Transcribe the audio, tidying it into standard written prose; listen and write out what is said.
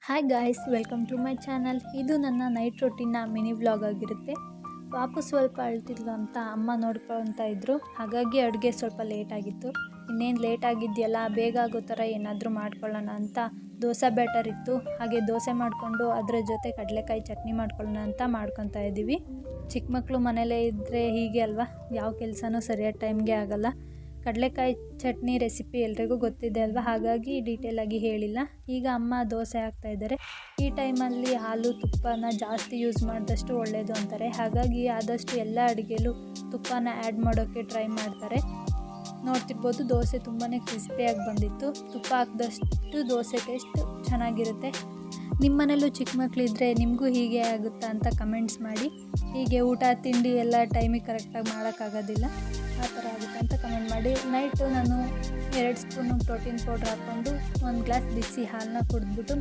Hi guys, welcome to my channel. ಇದು ನನ್ನ night ರೊಟೀನ್ನ mini vlog ಆಗಿರುತ್ತೆ. ಪಾಪು ಸ್ವಲ್ಪ ಅಳ್ತಿದ್ಲು ಅಂತ ಅಮ್ಮ ನೋಡ್ಕೊಳ್ತಾ ಇದ್ರು. ಹಾಗಾಗಿ ಅಡುಗೆ ಸ್ವಲ್ಪ ಲೇಟ್ ಆಗಿತ್ತು. ಇನ್ನೇನು ಲೇಟ್ ಆಗಿದೆಯಲ್ಲ, ಬೇಗ ಆಗೋ ಥರ ಏನಾದರೂ ಮಾಡ್ಕೊಳ್ಳೋಣ ಅಂತ ದೋಸೆ ಬ್ಯಾಟರ್ ಇತ್ತು. ಹಾಗೆ ದೋಸೆ ಮಾಡಿಕೊಂಡು ಅದರ ಜೊತೆ ಕಡಲೆಕಾಯಿ ಚಟ್ನಿ ಮಾಡ್ಕೊಳ್ಳೋಣ ಅಂತ ಮಾಡ್ಕೊತಾ ಇದ್ದೀವಿ. ಚಿಕ್ಕ ಮಕ್ಕಳು ಮನೇಲೇ ಇದ್ದರೆ ಹೀಗೆ ಅಲ್ವಾ, ಯಾವ ಕೆಲಸನೂ ಸರಿಯಾದ ಟೈಮ್ಗೆ ಆಗೋಲ್ಲ. ಕಡಲೆಕಾಯಿ ಚಟ್ನಿ ರೆಸಿಪಿ ಎಲ್ರಿಗೂ ಗೊತ್ತಿದೆ ಅಲ್ವಾ, ಹಾಗಾಗಿ ಡೀಟೇಲಾಗಿ ಹೇಳಿಲ್ಲ. ಈಗ ಅಮ್ಮ ದೋಸೆ ಹಾಕ್ತಾಯಿದ್ದಾರೆ. ಈ ಟೈಮಲ್ಲಿ ಹಾಲು ತುಪ್ಪನ ಜಾಸ್ತಿ ಯೂಸ್ ಮಾಡಿದಷ್ಟು ಒಳ್ಳೆಯದು ಅಂತಾರೆ. ಹಾಗಾಗಿ ಆದಷ್ಟು ಎಲ್ಲ ಅಡುಗೆಲೂ ತುಪ್ಪನ ಆ್ಯಡ್ ಮಾಡೋಕ್ಕೆ ಟ್ರೈ ಮಾಡ್ತಾರೆ. ನೋಡ್ತಿರ್ಬೋದು, ದೋಸೆ ತುಂಬಾ ಕ್ರಿಸ್ಪಿಯಾಗಿ ಬಂದಿತ್ತು. ತುಪ್ಪ ಹಾಕಿದಷ್ಟು ದೋಸೆ ಟೇಸ್ಟ್ ಚೆನ್ನಾಗಿರುತ್ತೆ. ನಿಮ್ಮ ಮನೇಲೂ ಚಿಕ್ಕ ಮಕ್ಕಳಿದ್ರೆ ನಿಮಗೂ ಹೀಗೆ ಆಗುತ್ತಾ ಅಂತ ಕಮೆಂಟ್ಸ್ ಮಾಡಿ. ಹೀಗೆ ಊಟ ತಿಂಡಿ ಎಲ್ಲ ಟೈಮಿಗೆ ಕರೆಕ್ಟಾಗಿ ಮಾಡೋಕ್ಕಾಗೋದಿಲ್ಲ, ಆ ಥರ ಆಗುತ್ತೆ ಅಂತ ಕಮೆಂಟ್ ಮಾಡಿ. ನೈಟು ನಾನು 2 ಸ್ಪೂನು ಪ್ರೋಟೀನ್ ಪೌಡ್ರ್ ಹಾಕ್ಕೊಂಡು 1 ಗ್ಲಾಸ್ ಬಿಸಿ ಹಾಲನ್ನ ಕುಡಿದ್ಬಿಟ್ಟು